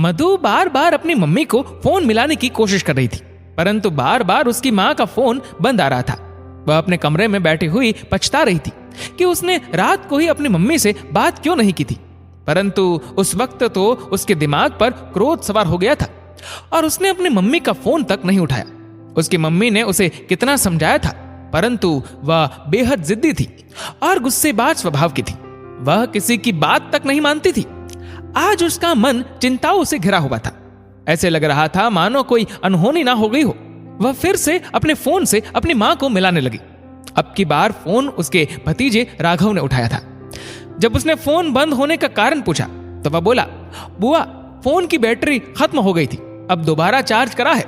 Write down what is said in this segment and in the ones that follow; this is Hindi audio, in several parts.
मधु बार बार अपनी मम्मी को फोन मिलाने की कोशिश कर रही थी, परंतु बार बार उसकी माँ का फोन बंद आ रहा था। वह अपने कमरे में बैठी हुई पछता रही थी कि उसने रात को ही अपनी मम्मी से बात क्यों नहीं की थी। परंतु उस वक्त तो उसके दिमाग पर क्रोध सवार हो गया था और उसने अपनी मम्मी का फोन तक नहीं उठाया। उसकी मम्मी ने उसे कितना समझाया था, परंतु वह बेहद जिद्दी थी और गुस्सेबाज स्वभाव की थी। वह किसी की बात तक नहीं मानती थी। आज उसका मन चिंताओं से घिरा हुआ था। ऐसे लग रहा था मानो कोई अनहोनी ना हो गई हो। वह फिर से अपने फोन से अपनी मां को मिलाने लगी। अब की बार फोन उसके भतीजे राघव ने उठाया था। जब उसने फोन बंद होने का कारण पूछा तो वह बोला, बुआ, फोन की बैटरी खत्म हो गई थी, अब दोबारा चार्ज करा है।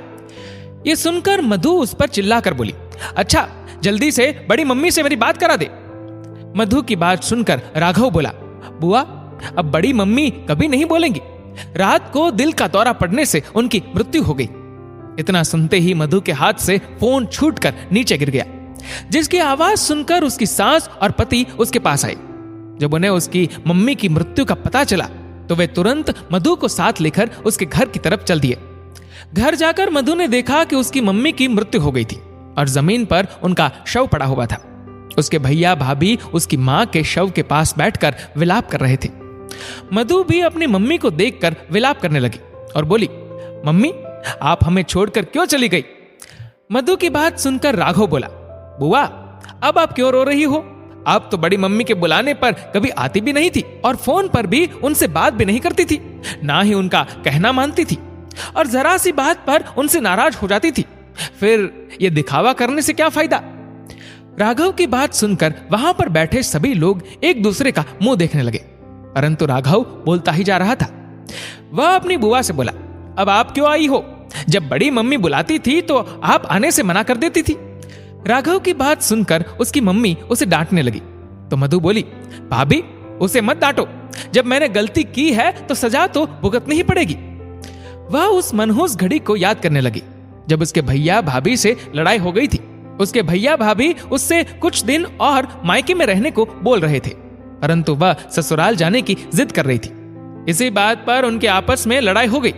यह सुनकर मधु उस पर चिल्लाकर बोली, अच्छा जल्दी से बड़ी मम्मी से मेरी बात करा दे। मधु की बात सुनकर राघव बोला, बुआ, अब बड़ी मम्मी कभी नहीं बोलेंगी। रात को दिल का दौरा पड़ने से उनकी मृत्यु हो गई। इतना सुनते ही मधु के हाथ से फोन छूटकर नीचे गिर गया, जिसकी आवाज सुनकर उसकी सास और पति उसके पास आए। जब उन्हें उसकी मम्मी की मृत्यु का पता चला तो वे तुरंत मधु को साथ लेकर उसके घर की तरफ चल दिए। घर जाकर मधु ने देखा कि उसकी मम्मी की मृत्यु हो गई थी और जमीन पर उनका शव पड़ा हुआ था। उसके भैया भाभी उसकी मां के शव के पास बैठकर विलाप कर रहे थे। मधु भी अपनी मम्मी को देखकर विलाप करने लगी और बोली, मम्मी, आप हमें छोड़कर क्यों चली गई? मधु की बात सुनकर राघव बोला, बुआ, अब आप क्यों रो रही हो? आप तो बड़ी मम्मी के बुलाने पर कभी आती भी नहीं थी और फोन पर भी उनसे बात भी नहीं करती थी, ना ही उनका कहना मानती थी और जरा सी बात पर उनसे नाराज हो जाती थी। फिर ये दिखावा करने से क्या फायदा? राघव की बात सुनकर वहां पर बैठे सभी लोग एक दूसरे का मुंह देखने लगे, परंतु राघव बोलता ही जा रहा था। वह अपनी बुआ से बोला, अब आप क्यों आई हो? जब बड़ी मम्मी बुलाती थी तो आप आने से मना कर देती थी। राघव की बात सुनकर उसकी मम्मी उसे डांटने लगी तो मधु बोली, भाभी, उसे मत डांटो। जब मैंने गलती की है तो सजा तो भुगतनी ही पड़ेगी। वह उस मनहूस घड़ी को याद करने लगी जब उसके भैया भाभी से लड़ाई हो गई थी। उसके भैया भाभी उससे कुछ दिन और मायके में रहने को बोल रहे थे, परंतु वह ससुराल जाने की जिद कर रही थी। इसी बात पर उनके आपस में लड़ाई हो गई।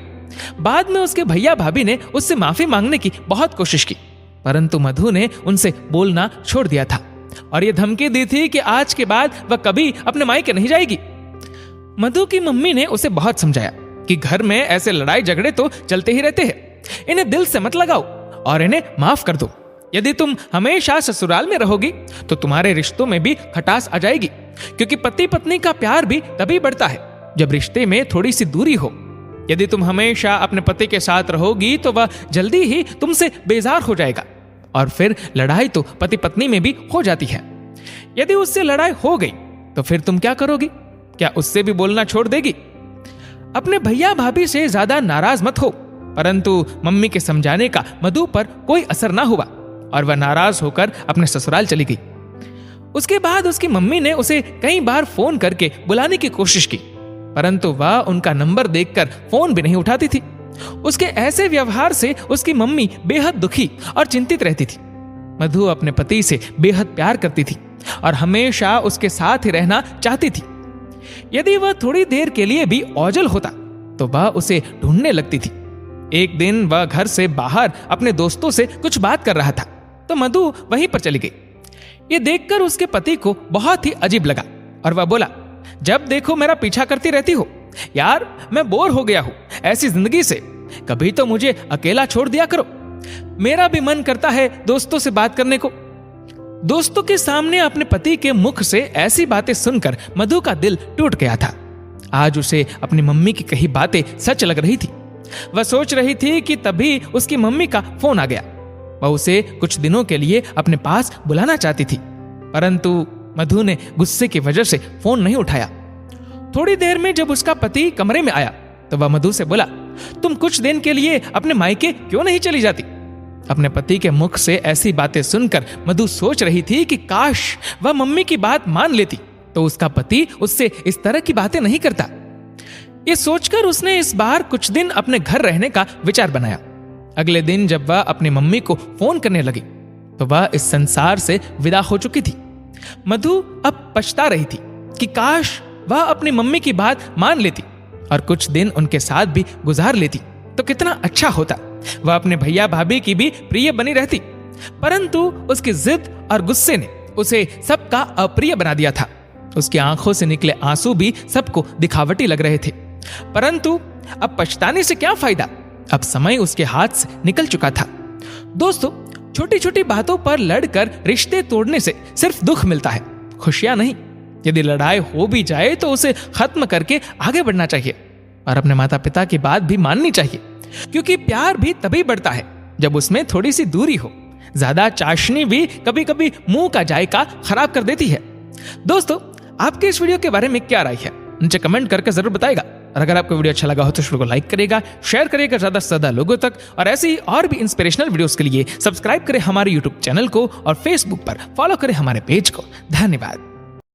बाद में उसके भैया भाभी ने उससे माफी मांगने की बहुत कोशिश की, परंतु मधु ने उनसे बोलना छोड़ दिया था और यह धमकी दी थी कि आज के बाद वह कभी अपने मायके नहीं जाएगी। मधु की मम्मी ने उसे बहुत समझाया कि घर में ऐसे लड़ाई झगड़े तो चलते ही रहते हैं, इन्हें दिल से मत लगाओ और इन्हें माफ कर दो। यदि तुम हमेशा ससुराल में रहोगी तो तुम्हारे रिश्तों में भी खटास आ जाएगी, क्योंकि पति पत्नी का प्यार भी तभी बढ़ता है जब रिश्ते में थोड़ी सी दूरी हो। यदि तुम हमेशा अपने पति के साथ रहोगी तो वह जल्दी ही तुमसे बेजार हो जाएगा और फिर लड़ाई तो पति पत्नी में भी हो जाती है। यदि उससे लड़ाई हो गई तो फिर तुम क्या करोगी? क्या उससे भी बोलना छोड़ देगी? अपने भैया भाभी से ज्यादा नाराज मत हो। परंतु मम्मी के समझाने का मधु पर कोई असर ना हुआ और वह नाराज होकर अपने ससुराल चली गई। उसके बाद उसकी मम्मी ने उसे कई बार फोन करके बुलाने की कोशिश की, परंतु वह उनका नंबर देखकर फोन भी नहीं उठाती थी। उसके ऐसे व्यवहार से उसकी मम्मी बेहद दुखी और चिंतित रहती थी। मधु अपने पति से बेहद प्यार करती थी और हमेशा उसके साथ ही रहना चाहती थी। यदि वह थोड़ी देर के लिए भी ओझल होता तो वह उसे ढूंढने लगती थी। एक दिन वह घर से बाहर अपने दोस्तों से कुछ बात कर रहा था तो मधु वहीं पर चली गई। ये देखकर उसके पति को बहुत ही अजीब लगा और वह बोला, जब देखो मेरा पीछा करती रहती हो। यार, मैं बोर हो गया हूं ऐसी जिंदगी से। कभी तो मुझे अकेला छोड़ दिया करो। मेरा भी मन करता है दोस्तों से बात करने को। दोस्तों के सामने अपने पति के मुख से ऐसी बातें सुनकर मधु का दिल टूट गया था। आज उसे अपनी मम्मी की कही बातें सच लग रही थी। वह सोच रही थी कि तभी उसकी मम्मी का फोन आ गया। वह उसे कुछ दिनों के लिए अपने पास बुलाना चाहती थी, परंतु मधु ने गुस्से की वजह से फोन नहीं उठाया। थोड़ी देर में जब उसका पति कमरे में आया तो वह मधु से बोला, तुम कुछ दिन के लिए अपने मायके क्यों नहीं चली जाती? अपने पति के मुख से ऐसी बातें सुनकर मधु सोच रही थी कि काश वह मम्मी की बात मान लेती तो उसका पति उससे इस तरह की बातें नहीं करता। ये सोचकर उसने इस बार कुछ दिन अपने घर रहने का विचार बनाया। अगले दिन जब वह अपनी मम्मी को फोन करने लगी तो वह इस संसार से विदा हो चुकी थी। मधु अब पछता रही थी कि काश वह अपनी मम्मी की बात मान लेती और कुछ दिन उनके साथ भी गुजार लेती तो कितना अच्छा होता। वह अपने भैया भाभी की भी प्रिय बनी रहती, परंतु उसकी जिद और गुस्से ने उसे सबका अप्रिय बना दिया था। उसकी आंखों से निकले आंसू भी सबको दिखावटी लग रहे थे, परंतु अब पछताने से क्या फायदा, अब समय उसके हाथ से निकल चुका था। दोस्तों, छोटी छोटी बातों पर लड़कर रिश्ते तोड़ने से सिर्फ दुख मिलता है, खुशियां नहीं। यदि लड़ाई हो भी जाए तो उसे खत्म करके आगे बढ़ना चाहिए और अपने माता पिता की बात भी माननी चाहिए, क्योंकि प्यार भी तभी बढ़ता है जब उसमें थोड़ी सी दूरी हो। ज्यादा चाशनी भी कभी कभी मुंह का जायका खराब कर देती है। दोस्तों, आपके इस वीडियो के बारे में क्या राय है, नीचे कमेंट करके जरूर बताएगा। और अगर आपको वीडियो अच्छा लगा हो तो इस वीडियो को लाइक करेगा, शेयर करेगा ज्यादा से ज्यादा लोगों तक, और ऐसी ही और भी इंस्पिरेशनल वीडियोस के लिए सब्सक्राइब करें हमारे यूट्यूब चैनल को और फेसबुक पर फॉलो करें हमारे पेज को। धन्यवाद।